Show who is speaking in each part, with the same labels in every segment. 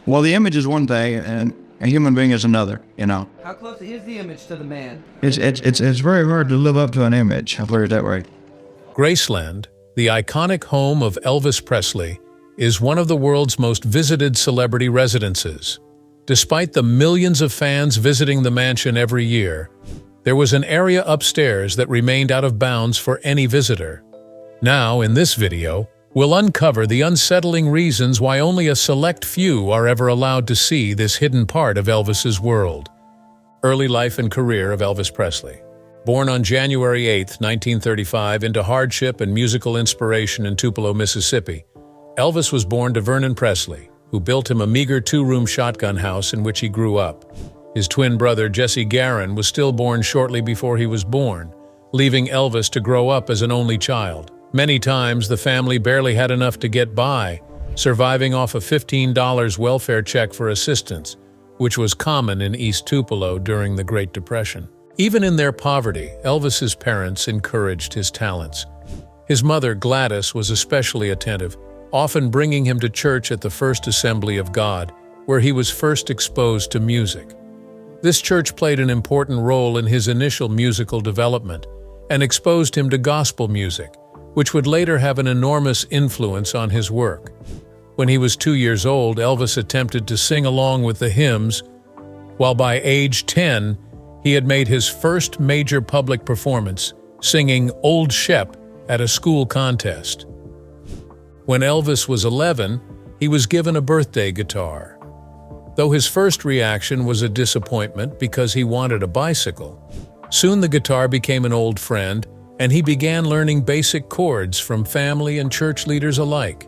Speaker 1: Well, the image is one thing, and a human being is another, you know.
Speaker 2: How close is the image to the man?
Speaker 1: It's very hard to live up to an image, I'll put it that way.
Speaker 3: Graceland, the iconic home of Elvis Presley, is one of the world's most visited celebrity residences. Despite the millions of fans visiting the mansion every year, there was an area upstairs that remained out of bounds for any visitor. Now, in this video, we'll uncover the unsettling reasons why only a select few are ever allowed to see this hidden part of Elvis's world. Early life and career of Elvis Presley. Born on January 8, 1935, into hardship and musical inspiration in Tupelo, Mississippi, Elvis was born to Vernon Presley, who built him a meager two-room shotgun house in which he grew up. His twin brother, Jesse Garon, was stillborn shortly before he was born, leaving Elvis to grow up as an only child. Many times, the family barely had enough to get by, surviving off a $15 welfare check for assistance, which was common in East Tupelo during the Great Depression. Even in their poverty, Elvis's parents encouraged his talents. His mother, Gladys, was especially attentive, often bringing him to church at the First Assembly of God, where he was first exposed to music. This church played an important role in his initial musical development and exposed him to gospel music, which would later have an enormous influence on his work. When he was 2 years old, Elvis attempted to sing along with the hymns, while by age 10, he had made his first major public performance, singing Old Shep at a school contest. When Elvis was 11, he was given a birthday guitar. Though his first reaction was a disappointment because he wanted a bicycle, soon the guitar became an old friend, and he began learning basic chords from family and church leaders alike.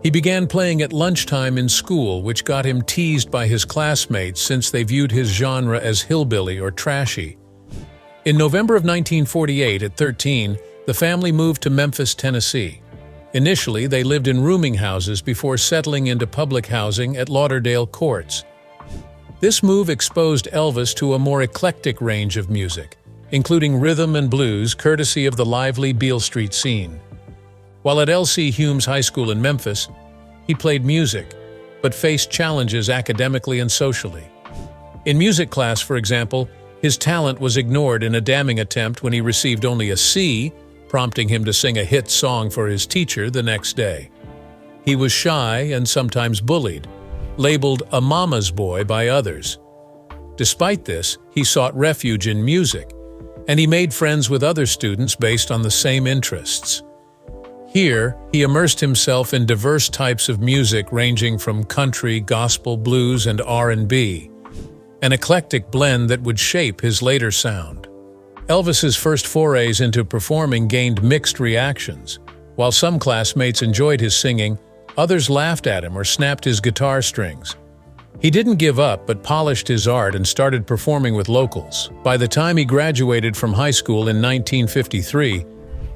Speaker 3: He began playing at lunchtime in school, which got him teased by his classmates since they viewed his genre as hillbilly or trashy. In November of 1948, at 13, the family moved to Memphis, Tennessee. Initially, they lived in rooming houses before settling into public housing at Lauderdale Courts. This move exposed Elvis to a more eclectic range of music, including rhythm and blues courtesy of the lively Beale Street scene. While at L.C. Humes High School in Memphis, he played music, but faced challenges academically and socially. In music class, for example, his talent was ignored in a damning attempt when he received only a C, prompting him to sing a hit song for his teacher the next day. He was shy and sometimes bullied, labeled a mama's boy by others. Despite this, he sought refuge in music, and he made friends with other students based on the same interests. Here, he immersed himself in diverse types of music ranging from country, gospel, blues, and R&B, an eclectic blend that would shape his later sound. Elvis's first forays into performing gained mixed reactions. While some classmates enjoyed his singing, others laughed at him or snapped his guitar strings. He didn't give up but polished his art and started performing with locals. By the time he graduated from high school in 1953,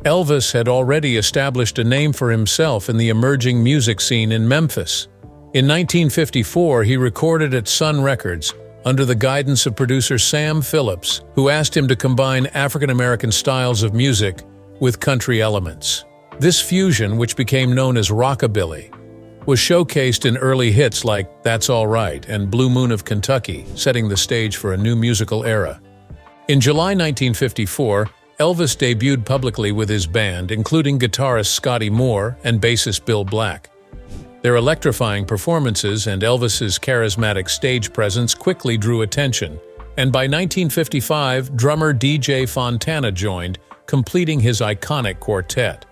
Speaker 3: Elvis had already established a name for himself in the emerging music scene in Memphis. In 1954, he recorded at Sun Records under the guidance of producer Sam Phillips, who asked him to combine African-American styles of music with country elements. This fusion, which became known as rockabilly, was showcased in early hits like That's All Right and Blue Moon of Kentucky, setting the stage for a new musical era. In July 1954, Elvis debuted publicly with his band, including guitarist Scotty Moore and bassist Bill Black. Their electrifying performances and Elvis's charismatic stage presence quickly drew attention, and by 1955, drummer DJ Fontana joined, completing his iconic quartet.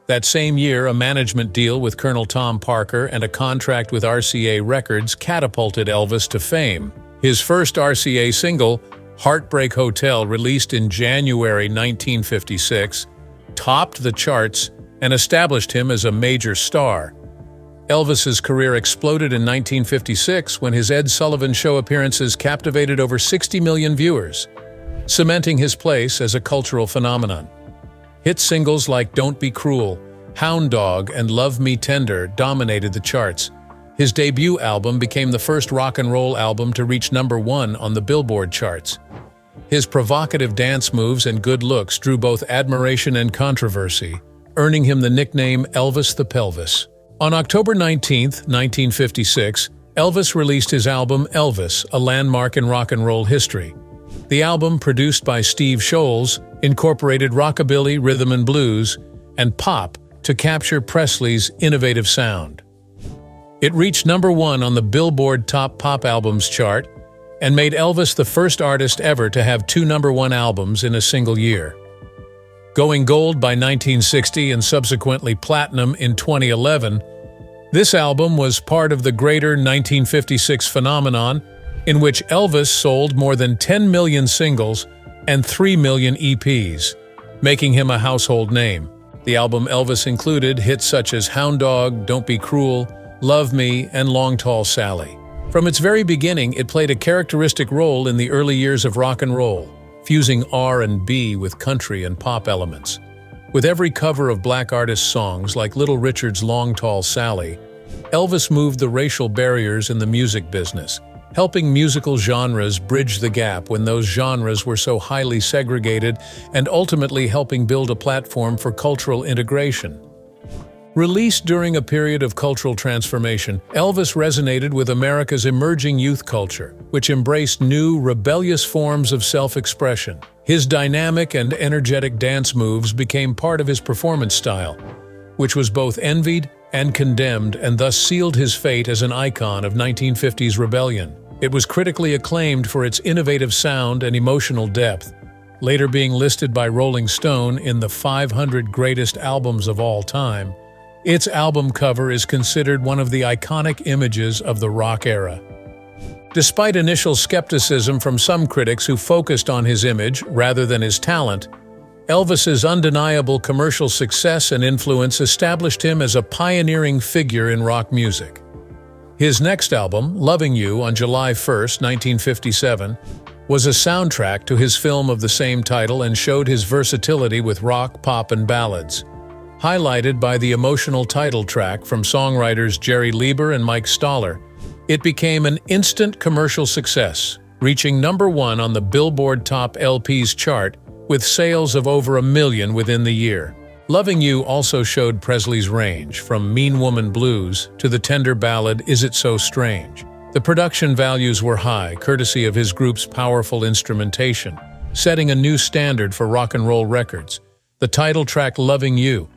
Speaker 3: That same year, a management deal with Colonel Tom Parker and a contract with RCA Records catapulted Elvis to fame. His first RCA single, Heartbreak Hotel, released in January 1956, topped the charts and established him as a major star. Elvis's career exploded in 1956 when his Ed Sullivan Show appearances captivated over 60 million viewers, cementing his place as a cultural phenomenon. Hit singles like Don't Be Cruel, Hound Dog, and Love Me Tender dominated the charts. His debut album became the first rock and roll album to reach #1 on the Billboard charts. His provocative dance moves and good looks drew both admiration and controversy, earning him the nickname Elvis the Pelvis. On October 19, 1956, Elvis released his album Elvis, a landmark in rock and roll history. The album, produced by Steve Sholes, incorporated rockabilly, rhythm and blues, and pop to capture Presley's innovative sound. It reached #1 on the Billboard Top Pop Albums chart and made Elvis the first artist ever to have 2 #1 albums in a single year. Going gold by 1960 and subsequently platinum in 2011, this album was part of the greater 1956 phenomenon in which Elvis sold more than 10 million singles and 3 million EPs, making him a household name. The album Elvis included hits such as Hound Dog, Don't Be Cruel, Love Me, and Long Tall Sally. From its very beginning, it played a characteristic role in the early years of rock and roll, fusing R&B with country and pop elements. With every cover of black artists' songs like Little Richard's Long Tall Sally, Elvis moved the racial barriers in the music business, helping musical genres bridge the gap when those genres were so highly segregated and ultimately helping build a platform for cultural integration. Released during a period of cultural transformation, Elvis resonated with America's emerging youth culture, which embraced new, rebellious forms of self-expression. His dynamic and energetic dance moves became part of his performance style, which was both envied and condemned and thus sealed his fate as an icon of 1950s rebellion. It was critically acclaimed for its innovative sound and emotional depth, later being listed by Rolling Stone in the 500 greatest albums of all time. Its album cover is considered one of the iconic images of the rock era. Despite initial skepticism from some critics who focused on his image rather than his talent, Elvis's undeniable commercial success and influence established him as a pioneering figure in rock music. His next album, Loving You, on July 1, 1957, was a soundtrack to his film of the same title and showed his versatility with rock, pop, and ballads. Highlighted by the emotional title track from songwriters Jerry Lieber and Mike Stoller, it became an instant commercial success, reaching #1 on the Billboard Top LPs chart with sales of over 1 million within the year. Loving You also showed Presley's range, from Mean Woman Blues to the tender ballad Is It So Strange. The production values were high, courtesy of his group's powerful instrumentation, setting a new standard for rock and roll records. The title track Loving You,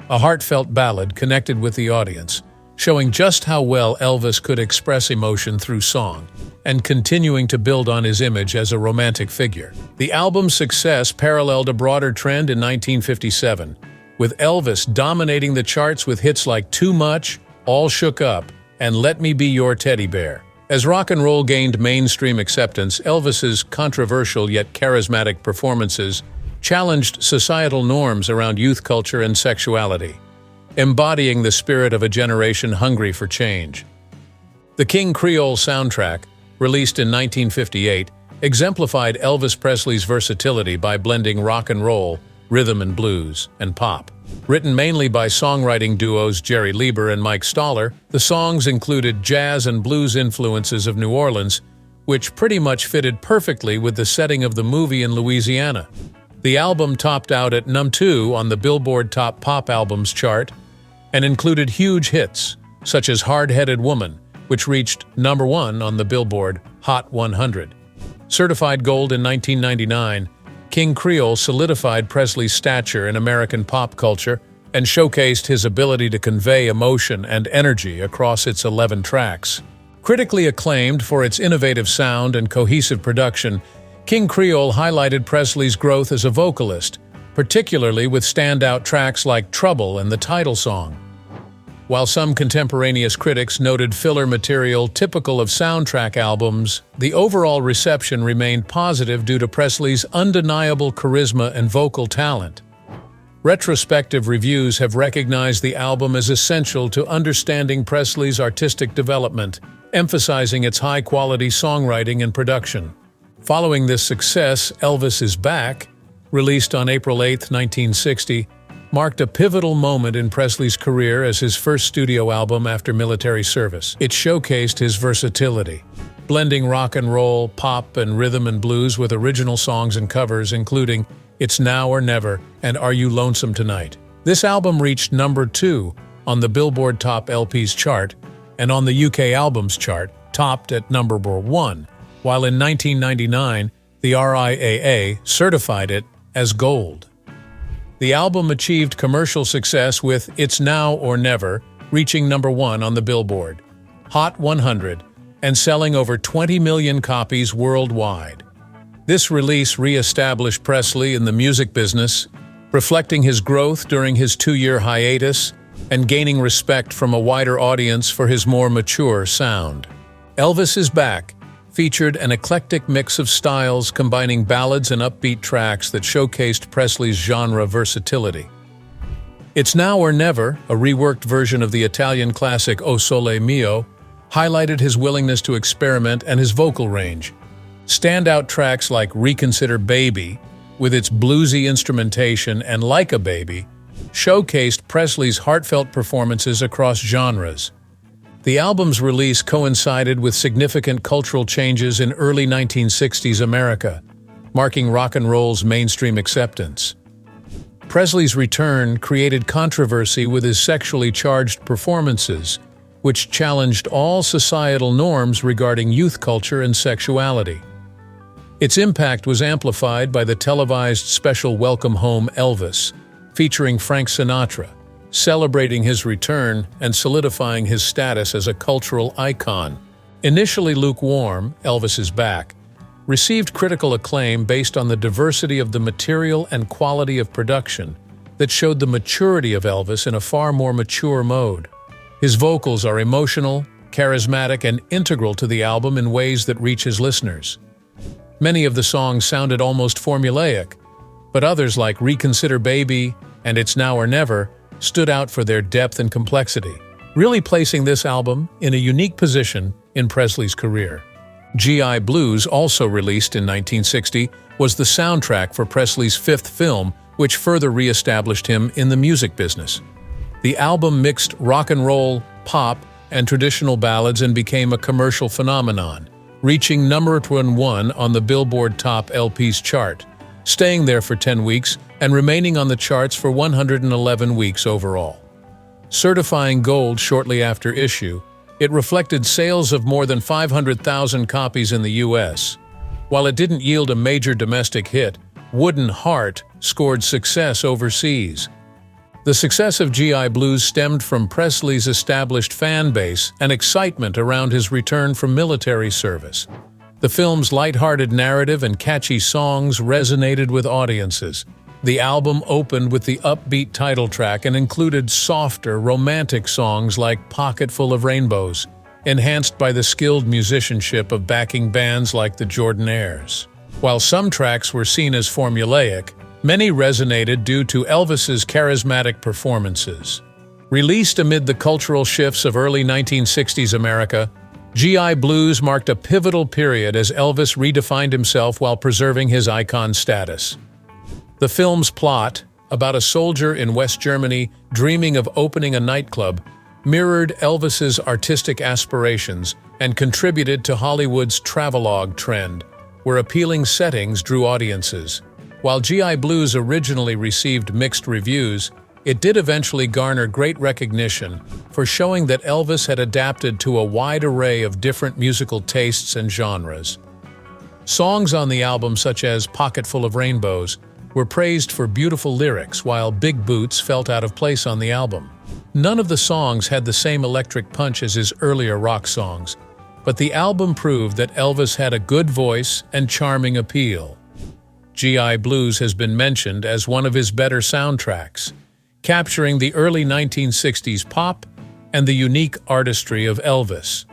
Speaker 3: a heartfelt ballad, connected with the audience, showing just how well Elvis could express emotion through song, and continuing to build on his image as a romantic figure. The album's success paralleled a broader trend in 1957, with Elvis dominating the charts with hits like Too Much, All Shook Up, and Let Me Be Your Teddy Bear. As rock and roll gained mainstream acceptance, Elvis's controversial yet charismatic performances challenged societal norms around youth culture and sexuality, embodying the spirit of a generation hungry for change. The King Creole soundtrack, released in 1958, exemplified Elvis Presley's versatility by blending rock and roll, rhythm and blues, and pop. Written mainly by songwriting duos Jerry Lieber and Mike Stoller, the songs included jazz and blues influences of New Orleans, which pretty much fitted perfectly with the setting of the movie in Louisiana. The album topped out at #2 on the Billboard Top Pop Albums chart and included huge hits, such as Hard-Headed Woman, which reached #1 on the Billboard Hot 100. Certified gold in 1999, King Creole solidified Presley's stature in American pop culture and showcased his ability to convey emotion and energy across its 11 tracks. Critically acclaimed for its innovative sound and cohesive production, King Creole highlighted Presley's growth as a vocalist, particularly with standout tracks like Trouble and the title song. While some contemporaneous critics noted filler material typical of soundtrack albums, the overall reception remained positive due to Presley's undeniable charisma and vocal talent. Retrospective reviews have recognized the album as essential to understanding Presley's artistic development, emphasizing its high-quality songwriting and production. Following this success, Elvis Is Back, released on April 8, 1960, marked a pivotal moment in Presley's career as his first studio album after military service. It showcased his versatility, blending rock and roll, pop, and rhythm and blues with original songs and covers, including It's Now or Never and Are You Lonesome Tonight. This album reached #2 on the Billboard Top LPs chart and on the UK Albums Chart, topped at number 1, while in 1999, the RIAA certified it as gold. The album achieved commercial success with It's Now or Never, reaching number 1 on the Billboard Hot 100 and selling over 20 million copies worldwide. This release re-established Presley in the music business, reflecting his growth during his 2-year hiatus and gaining respect from a wider audience for his more mature sound. Elvis Is Back featured an eclectic mix of styles combining ballads and upbeat tracks that showcased Presley's genre versatility. It's Now or Never, a reworked version of the Italian classic O Sole Mio, highlighted his willingness to experiment and his vocal range. Standout tracks like Reconsider Baby, with its bluesy instrumentation, and Like a Baby, showcased Presley's heartfelt performances across genres. The album's release coincided with significant cultural changes in early 1960s America, marking rock and roll's mainstream acceptance. Presley's return created controversy with his sexually charged performances, which challenged all societal norms regarding youth culture and sexuality. Its impact was amplified by the televised special Welcome Home Elvis, featuring Frank Sinatra, celebrating his return and solidifying his status as a cultural icon. Initially lukewarm, Elvis Is Back received critical acclaim based on the diversity of the material and quality of production that showed the maturity of Elvis in a far more mature mode. His vocals are emotional, charismatic, and integral to the album in ways that reach his listeners. Many of the songs sounded almost formulaic, but others like Reconsider Baby and It's Now or Never stood out for their depth and complexity, really placing this album in a unique position in Presley's career. G.I. Blues, also released in 1960, was the soundtrack for Presley's 5th film, which further re-established him in the music business. The album mixed rock and roll, pop, and traditional ballads and became a commercial phenomenon, reaching number 1 on the Billboard Top LPs chart, staying there for 10 weeks and remaining on the charts for 111 weeks overall. Certifying gold shortly after issue, it reflected sales of more than 500,000 copies in the U.S. While it didn't yield a major domestic hit, Wooden Heart scored success overseas. The success of G.I. Blues stemmed from Presley's established fan base and excitement around his return from military service. The film's lighthearted narrative and catchy songs resonated with audiences. The album opened with the upbeat title track and included softer, romantic songs like Pocket Full of Rainbows, enhanced by the skilled musicianship of backing bands like the Jordanaires. While some tracks were seen as formulaic, many resonated due to Elvis's charismatic performances. Released amid the cultural shifts of early 1960s America, G.I. Blues marked a pivotal period as Elvis redefined himself while preserving his icon status. The film's plot, about a soldier in West Germany dreaming of opening a nightclub, mirrored Elvis's artistic aspirations and contributed to Hollywood's travelogue trend, where appealing settings drew audiences. While G.I. Blues originally received mixed reviews, it did eventually garner great recognition for showing that Elvis had adapted to a wide array of different musical tastes and genres. Songs on the album, such as Pocket Full of Rainbows, were praised for beautiful lyrics, while Big Boots felt out of place on the album. None of the songs had the same electric punch as his earlier rock songs, but the album proved that Elvis had a good voice and charming appeal. G.I. Blues has been mentioned as one of his better soundtracks, capturing the early 1960s pop and the unique artistry of Elvis.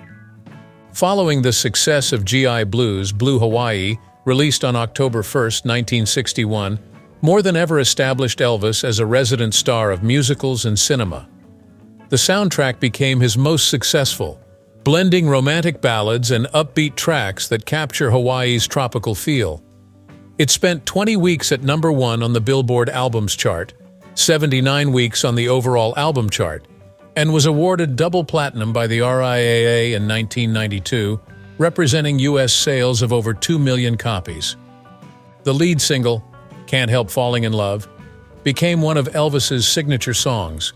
Speaker 3: Following the success of G.I. Blues, Blue Hawaii, released on October 1, 1961, more than ever established Elvis as a resident star of musicals and cinema. The soundtrack became his most successful, blending romantic ballads and upbeat tracks that capture Hawaii's tropical feel. It spent 20 weeks at number 1 on the Billboard Albums Chart, 79 weeks on the overall album chart, and was awarded double platinum by the RIAA in 1992, representing U.S. sales of over 2 million copies. The lead single, Can't Help Falling in Love, became one of Elvis's signature songs,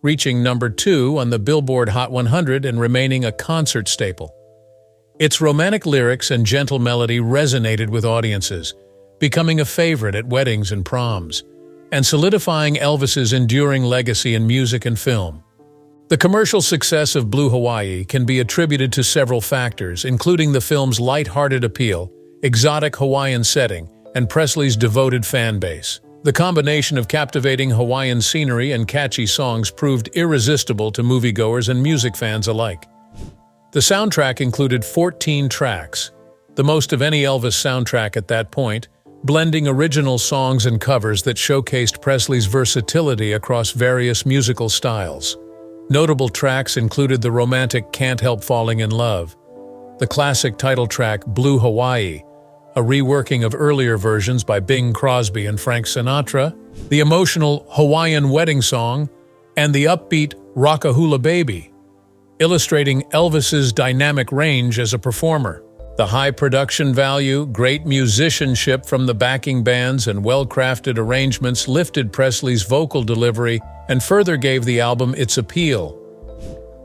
Speaker 3: reaching number 2 on the Billboard Hot 100 and remaining a concert staple. Its romantic lyrics and gentle melody resonated with audiences, becoming a favorite at weddings and proms, and solidifying Elvis's enduring legacy in music and film. The commercial success of Blue Hawaii can be attributed to several factors, including the film's light-hearted appeal, exotic Hawaiian setting, and Presley's devoted fan base. The combination of captivating Hawaiian scenery and catchy songs proved irresistible to moviegoers and music fans alike. The soundtrack included 14 tracks, the most of any Elvis soundtrack at that point, blending original songs and covers that showcased Presley's versatility across various musical styles. Notable tracks included the romantic Can't Help Falling in Love, the classic title track Blue Hawaii, a reworking of earlier versions by Bing Crosby and Frank Sinatra, the emotional Hawaiian Wedding Song, and the upbeat Rockahula Baby, illustrating Elvis's dynamic range as a performer. The high production value, great musicianship from the backing bands, and well-crafted arrangements lifted Presley's vocal delivery and further gave the album its appeal.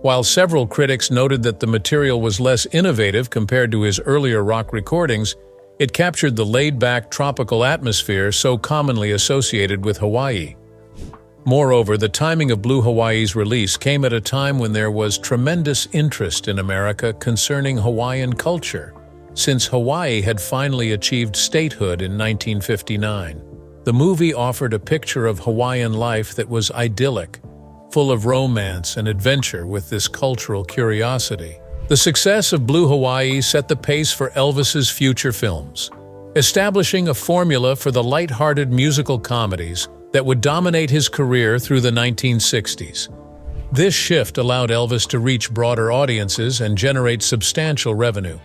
Speaker 3: While several critics noted that the material was less innovative compared to his earlier rock recordings, it captured the laid-back tropical atmosphere so commonly associated with Hawaii. Moreover, the timing of Blue Hawaii's release came at a time when there was tremendous interest in America concerning Hawaiian culture, since Hawaii had finally achieved statehood in 1959. The movie offered a picture of Hawaiian life that was idyllic, full of romance and adventure with this cultural curiosity. The success of Blue Hawaii set the pace for Elvis's future films, establishing a formula for the light-hearted musical comedies that would dominate his career through the 1960s. This shift allowed Elvis to reach broader audiences and generate substantial revenue,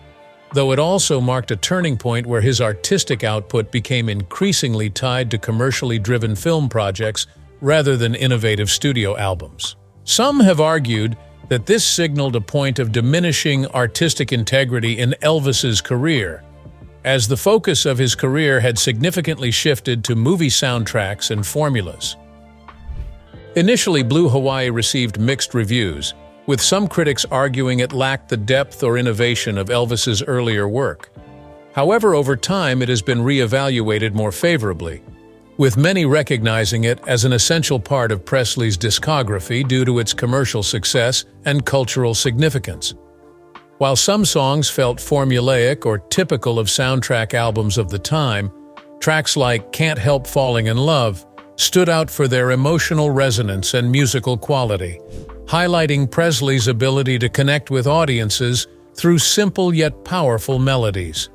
Speaker 3: though it also marked a turning point where his artistic output became increasingly tied to commercially driven film projects rather than innovative studio albums. Some have argued that this signaled a point of diminishing artistic integrity in Elvis's career, as the focus of his career had significantly shifted to movie soundtracks and formulas. Initially, Blue Hawaii received mixed reviews, with some critics arguing it lacked the depth or innovation of Elvis's earlier work. However, over time it has been re-evaluated more favorably, with many recognizing it as an essential part of Presley's discography due to its commercial success and cultural significance. While some songs felt formulaic or typical of soundtrack albums of the time, tracks like Can't Help Falling in Love stood out for their emotional resonance and musical quality, highlighting Presley's ability to connect with audiences through simple yet powerful melodies.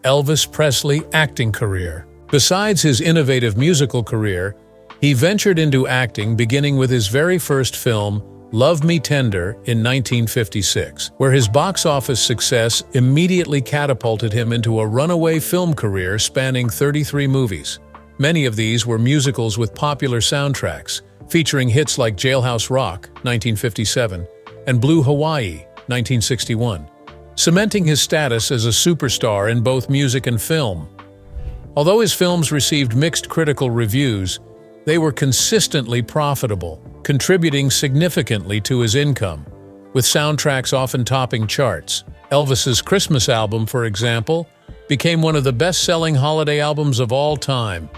Speaker 3: Elvis Presley acting career. Besides his innovative musical career, he ventured into acting beginning with his very first film, Love Me Tender, in 1956, where his box office success immediately catapulted him into a runaway film career spanning 33 movies. Many of these were musicals with popular soundtracks, featuring hits like Jailhouse Rock, 1957, and Blue Hawaii, 1961, cementing his status as a superstar in both music and film. Although his films received mixed critical reviews, they were consistently profitable, contributing significantly to his income, with soundtracks often topping charts. Elvis's Christmas album, for example, became one of the best-selling holiday albums of all time.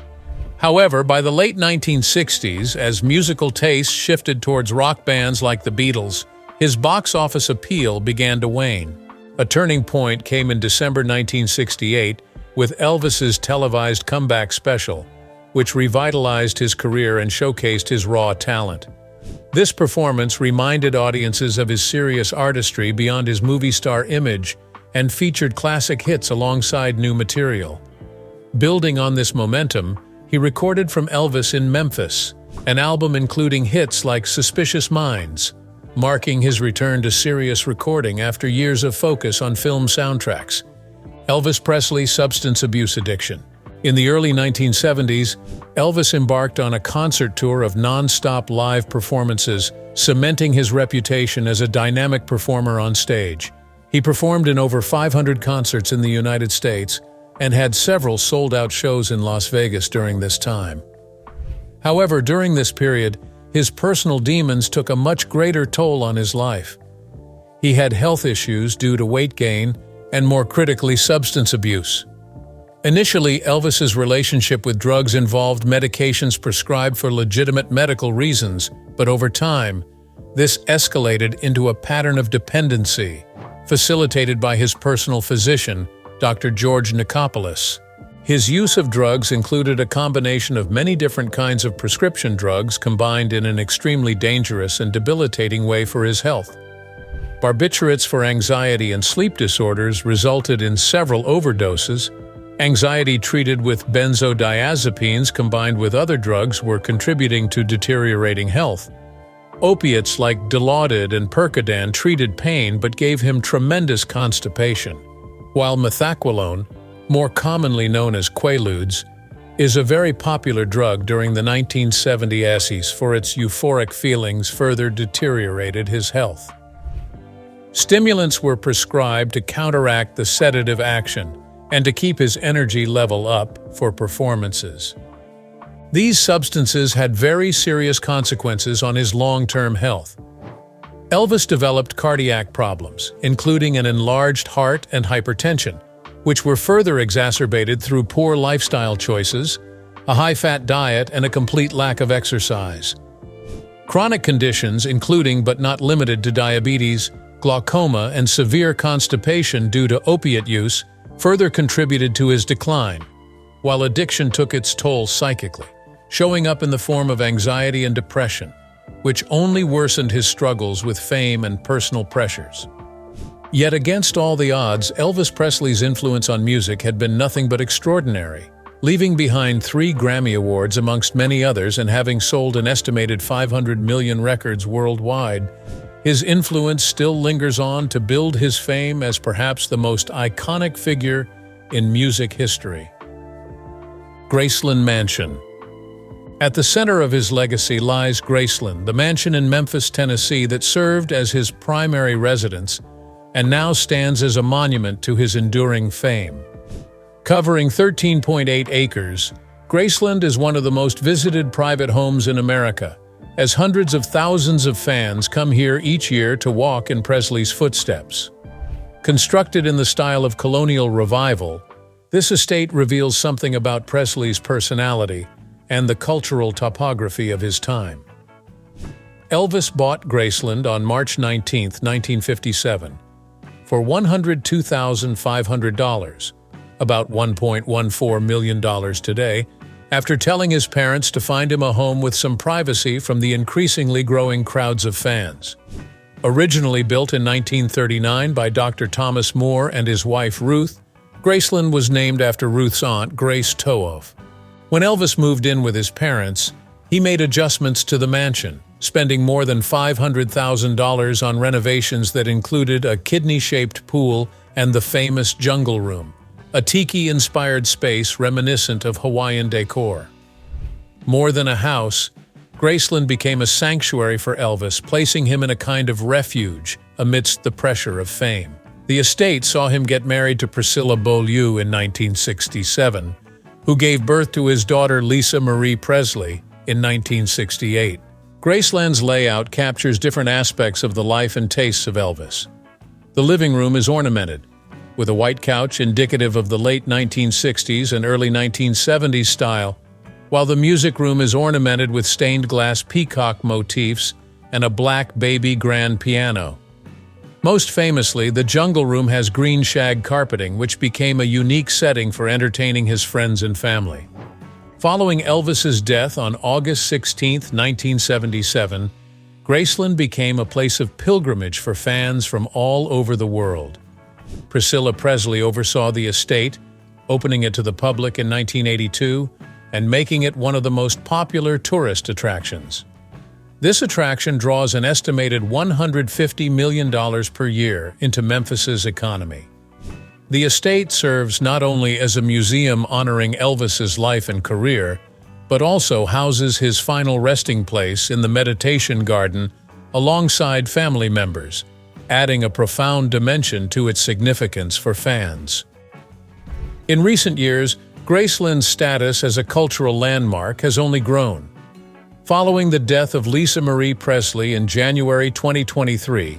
Speaker 3: However, by the late 1960s, as musical tastes shifted towards rock bands like the Beatles, his box office appeal began to wane. A turning point came in December 1968 with Elvis's televised comeback special, which revitalized his career and showcased his raw talent. This performance reminded audiences of his serious artistry beyond his movie star image and featured classic hits alongside new material. Building on this momentum, he recorded from Elvis in Memphis, an album including hits like Suspicious Minds, marking his return to serious recording after years of focus on film soundtracks. Elvis Presley's substance abuse addiction. In the early 1970s, Elvis embarked on a concert tour of non-stop live performances, cementing his reputation as a dynamic performer on stage. He performed in over 500 concerts in the United States and had several sold-out shows in Las Vegas during this time. However, during this period, his personal demons took a much greater toll on his life. He had health issues due to weight gain and, more critically, substance abuse. Initially, Elvis's relationship with drugs involved medications prescribed for legitimate medical reasons, but over time, this escalated into a pattern of dependency, facilitated by his personal physician, Dr. George Nicopolis. His use of drugs included a combination of many different kinds of prescription drugs combined in an extremely dangerous and debilitating way for his health. Barbiturates for anxiety and sleep disorders resulted in several overdoses. Anxiety treated with benzodiazepines combined with other drugs were contributing to deteriorating health. Opiates like Dilaudid and Percodan treated pain but gave him tremendous constipation, while methaqualone, more commonly known as Quaaludes, is a very popular drug during the 1970s for its euphoric feelings further deteriorated his health. Stimulants were prescribed to counteract the sedative action and to keep his energy level up for performances. These substances had very serious consequences on his long-term health. Elvis developed cardiac problems, including an enlarged heart and hypertension, which were further exacerbated through poor lifestyle choices, a high-fat diet, and a complete lack of exercise. Chronic conditions, including but not limited to diabetes, glaucoma, and severe constipation due to opiate use, further contributed to his decline, while addiction took its toll psychically, showing up in the form of anxiety and depression, which only worsened his struggles with fame and personal pressures. Yet against all the odds, Elvis Presley's influence on music had been nothing but extraordinary, leaving behind 3 Grammy Awards amongst many others and having sold an estimated 500 million records worldwide. His influence still lingers on to build his fame as perhaps the most iconic figure in music history. Graceland Mansion. At the center of his legacy lies Graceland, the mansion in Memphis, Tennessee that served as his primary residence and now stands as a monument to his enduring fame. Covering 13.8 acres, Graceland is one of the most visited private homes in America, as hundreds of thousands of fans come here each year to walk in Presley's footsteps. Constructed in the style of colonial revival, this estate reveals something about Presley's personality and the cultural topography of his time. Elvis bought Graceland on March 19, 1957, for $102,500, about $1.14 million today, after telling his parents to find him a home with some privacy from the increasingly growing crowds of fans. Originally built in 1939 by Dr. Thomas Moore and his wife Ruth, Graceland was named after Ruth's aunt, Grace Toov. When Elvis moved in with his parents, he made adjustments to the mansion, spending more than $500,000 on renovations that included a kidney-shaped pool and the famous Jungle Room, a tiki-inspired space reminiscent of Hawaiian decor. More than a house, Graceland became a sanctuary for Elvis, placing him in a kind of refuge amidst the pressure of fame. The estate saw him get married to Priscilla Beaulieu in 1967, who gave birth to his daughter Lisa Marie Presley in 1968. Graceland's layout captures different aspects of the life and tastes of Elvis. The living room is ornamented, with a white couch indicative of the late 1960s and early 1970s style, while the music room is ornamented with stained glass peacock motifs and a black baby grand piano. Most famously, the Jungle Room has green shag carpeting, which became a unique setting for entertaining his friends and family. Following Elvis's death on August 16, 1977, Graceland became a place of pilgrimage for fans from all over the world. Priscilla Presley oversaw the estate, opening it to the public in 1982 and making it one of the most popular tourist attractions. This attraction draws an estimated $150 million per year into Memphis's economy. The estate serves not only as a museum honoring Elvis's life and career, but also houses his final resting place in the meditation garden alongside family members, adding a profound dimension to its significance for fans. In recent years, Graceland's status as a cultural landmark has only grown. Following the death of Lisa Marie Presley in January 2023,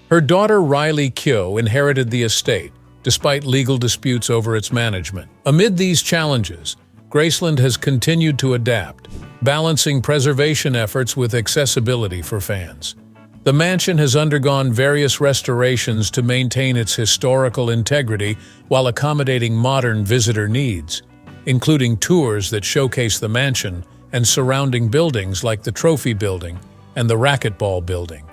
Speaker 3: her daughter Riley Keough inherited the estate, despite legal disputes over its management. Amid these challenges, Graceland has continued to adapt, balancing preservation efforts with accessibility for fans. The mansion has undergone various restorations to maintain its historical integrity while accommodating modern visitor needs, including tours that showcase the mansion and surrounding buildings like the Trophy Building and the Racquetball Building.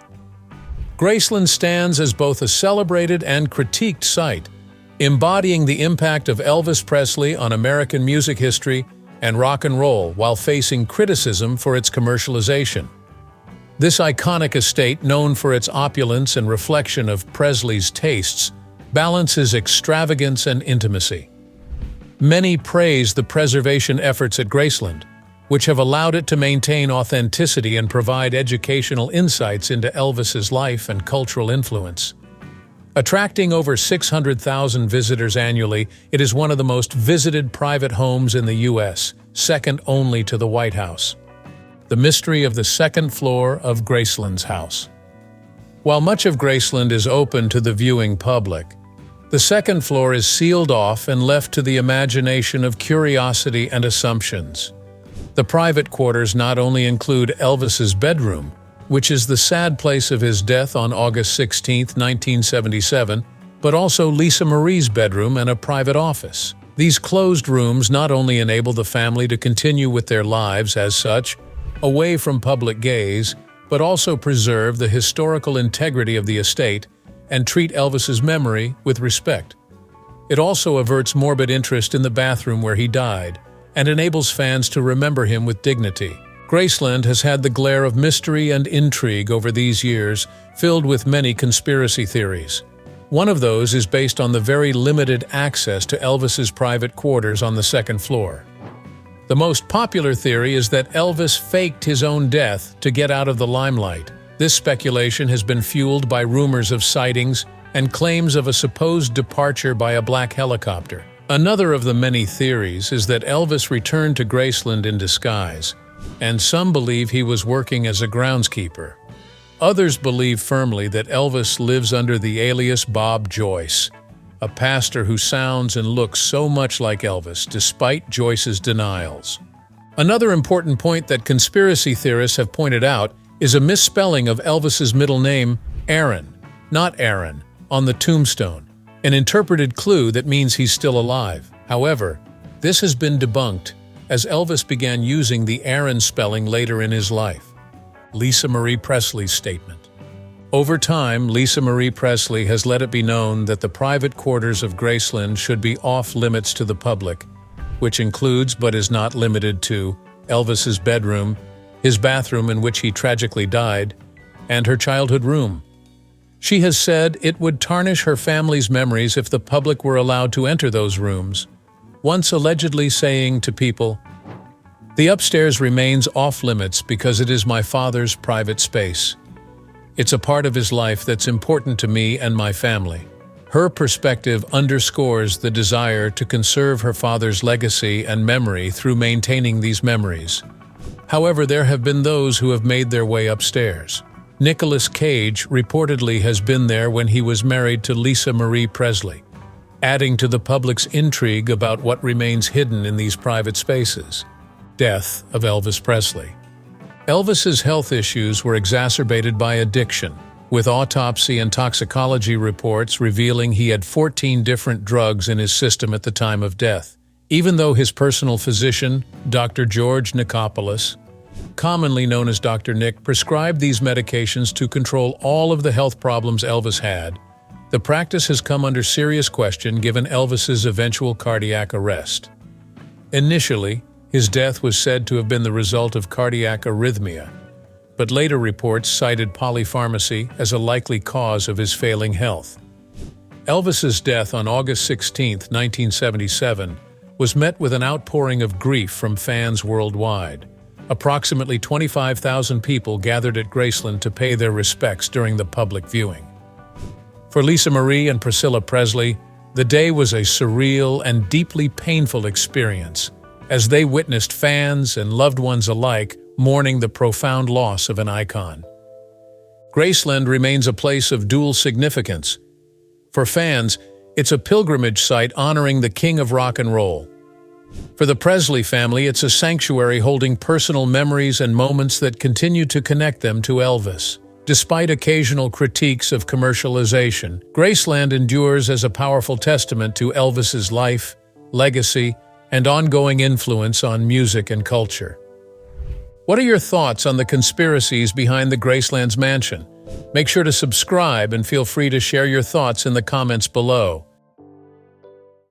Speaker 3: Graceland stands as both a celebrated and critiqued site, embodying the impact of Elvis Presley on American music history and rock and roll while facing criticism for its commercialization. This iconic estate, known for its opulence and reflection of Presley's tastes, balances extravagance and intimacy. Many praise the preservation efforts at Graceland, which have allowed it to maintain authenticity and provide educational insights into Elvis's life and cultural influence. Attracting over 600,000 visitors annually, it is one of the most visited private homes in the U.S., second only to the White House. The mystery of the second floor of Graceland's house. While much of Graceland is open to the viewing public, the second floor is sealed off and left to the imagination of curiosity and assumptions. The private quarters not only include Elvis's bedroom, which is the sad place of his death on August 16, 1977, but also Lisa Marie's bedroom and a private office. These closed rooms not only enable the family to continue with their lives as such, away from public gaze, but also preserve the historical integrity of the estate and treat Elvis's memory with respect. It also averts morbid interest in the bathroom where he died, and enables fans to remember him with dignity. Graceland has had the glare of mystery and intrigue over these years, filled with many conspiracy theories. One of those is based on the very limited access to Elvis's private quarters on the second floor. The most popular theory is that Elvis faked his own death to get out of the limelight. This speculation has been fueled by rumors of sightings and claims of a supposed departure by a black helicopter. Another of the many theories is that Elvis returned to Graceland in disguise, and some believe he was working as a groundskeeper. Others believe firmly that Elvis lives under the alias Bob Joyce, a pastor who sounds and looks so much like Elvis despite Joyce's denials. Another important point that conspiracy theorists have pointed out is a misspelling of Elvis's middle name, Aaron, not Aaron, on the tombstone, an interpreted clue that means he's still alive. However, this has been debunked, as Elvis began using the Aaron spelling later in his life. Lisa Marie Presley's statement. Over time, Lisa Marie Presley has let it be known that the private quarters of Graceland should be off-limits to the public, which includes but is not limited to Elvis's bedroom, his bathroom in which he tragically died, and her childhood room. She has said it would tarnish her family's memories if the public were allowed to enter those rooms, once allegedly saying to people, "The upstairs remains off-limits because it is my father's private space. It's a part of his life that's important to me and my family." Her perspective underscores the desire to conserve her father's legacy and memory through maintaining these memories. However, there have been those who have made their way upstairs. Nicolas Cage reportedly has been there when he was married to Lisa Marie Presley, adding to the public's intrigue about what remains hidden in these private spaces. Death of Elvis Presley. Elvis's health issues were exacerbated by addiction, with autopsy and toxicology reports revealing he had 14 different drugs in his system at the time of death. Even though his personal physician, Dr. George Nikopoulos, commonly known as Dr. Nick, prescribed these medications to control all of the health problems Elvis had, the practice has come under serious question given Elvis's eventual cardiac arrest. Initially, his death was said to have been the result of cardiac arrhythmia, but later reports cited polypharmacy as a likely cause of his failing health. Elvis's death on August 16, 1977, was met with an outpouring of grief from fans worldwide. Approximately 25,000 people gathered at Graceland to pay their respects during the public viewing. For Lisa Marie and Priscilla Presley, the day was a surreal and deeply painful experience, as they witnessed fans and loved ones alike mourning the profound loss of an icon. Graceland remains a place of dual significance. For fans, it's a pilgrimage site honoring the king of rock and roll. For the Presley family, it's a sanctuary holding personal memories and moments that continue to connect them to Elvis. Despite occasional critiques of commercialization, Graceland endures as a powerful testament to Elvis's life, legacy, and ongoing influence on music and culture. What are your thoughts on the conspiracies behind the Graceland's mansion? Make sure to subscribe and feel free to share your thoughts in the comments below.